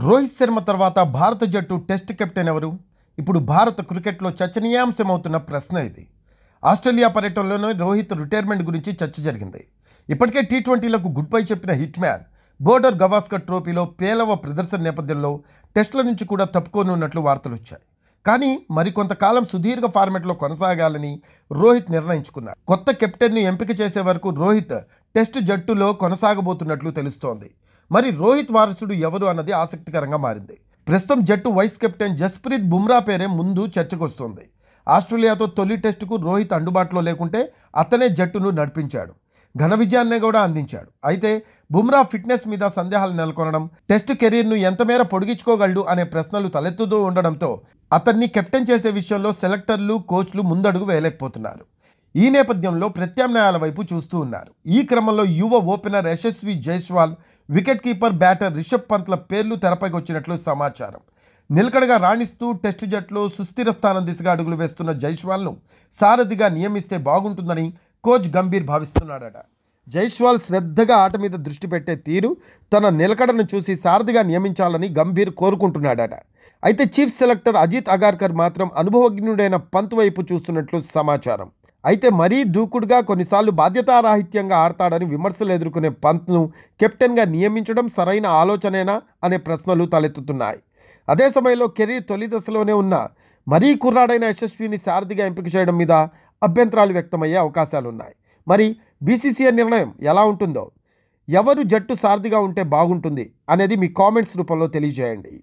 రోహిత్ శర్మ తర్వాత భారత జట్టు టెస్ట్ కెప్టెన్ ఎవరు? ఇప్పుడు భారత క్రికెట్లో చర్చనీయాంశమవుతున్న ప్రశ్న ఇది. ఆస్ట్రేలియా పర్యటనలోనే రోహిత్ రిటైర్మెంట్ గురించి చర్చ జరిగింది. ఇప్పటికే టీ20లకు గుడ్ బై చెప్పిన హిట్ మ్యాన్ బోర్డర్ గవాస్కర్ ట్రోఫీలో పేలవ ప్రదర్శన నేపథ్యంలో టెస్టుల నుంచి కూడా తప్పుకోనున్నట్లు వార్తలు వచ్చాయి. కానీ మరికొంతకాలం సుదీర్ఘ ఫార్మెట్లో కొనసాగాలని రోహిత్ నిర్ణయించుకున్నాడు. కొత్త కెప్టెన్ను ఎంపిక చేసే వరకు రోహిత్ టెస్ట్ జట్టులో కొనసాగబోతున్నట్లు తెలుస్తోంది. మరి రోహిత్ వారసుడు ఎవరు అన్నది ఆసక్తికరంగా మారింది. ప్రస్తుతం జట్టు వైస్ కెప్టెన్ జస్ప్రీత్ బుమ్రా పేరే ముందు చర్చకొస్తోంది. ఆస్ట్రేలియాతో తొలి టెస్టుకు రోహిత్ అందుబాటులో లేకుంటే అతనే జట్టును నడిపించాడు. ఘన విజయాన్నే కూడా అందించాడు. అయితే బుమ్రా ఫిట్నెస్ మీద సందేహాలు నెలకొనడం, టెస్ట్ కెరీర్ను ఎంతమేర పొడిగించుకోగలడు అనే ప్రశ్నలు తలెత్తుతూ ఉండడంతో అతన్ని కెప్టెన్ చేసే విషయంలో సెలెక్టర్లు, కోచ్లు ముందడుగు వేయలేకపోతున్నారు. ఈ నేపథ్యంలో ప్రత్యామ్నాయాల వైపు చూస్తూ ఉన్నారు. ఈ క్రమంలో యువ opener Yashasvi Jaiswal, wicket keeper batter Rishabh పంత్ల పేర్లు తెరపైకి వచ్చినట్లు సమాచారం. నిలకడగా రాణిస్తూ టెస్టు జట్టులో సుస్థిర స్థానం దిశగా అడుగులు వేస్తున్న జైస్వాల్ను సారథిగా నియమిస్తే బాగుంటుందని కోచ్ గంభీర్ భావిస్తున్నాడట. జైస్వాల్ శ్రద్ధగా ఆట మీద దృష్టి పెట్టే తీరు, తన నిలకడను చూసి సారథిగా నియమించాలని గంభీర్ కోరుకుంటున్నాడట. అయితే చీఫ్ సెలెక్టర్ అజిత్ అగార్కర్ మాత్రం అనుభవజ్ఞుడైన పంత్ వైపు చూస్తున్నట్లు సమాచారం. అయితే మరీ దూకుడుగా, కొన్నిసార్లు బాధ్యతారాహిత్యంగా ఆడతాడని విమర్శలు ఎదుర్కొనే పంత్ను కెప్టెన్గా నియమించడం సరైన ఆలోచనేనా అనే ప్రశ్నలు తలెత్తుతున్నాయి. అదే సమయంలో కెరీర్ తొలి దశలోనే ఉన్న మరీ కుర్రాడైన యశస్విని సారథిగా ఎంపిక చేయడం మీద అభ్యంతరాలు వ్యక్తమయ్యే అవకాశాలున్నాయి. మరి బీసీసీఐ నిర్ణయం ఎలా ఉంటుందో, ఎవరు జట్టు సారథిగా ఉంటే బాగుంటుంది అనేది మీ కామెంట్స్ రూపంలో తెలియజేయండి.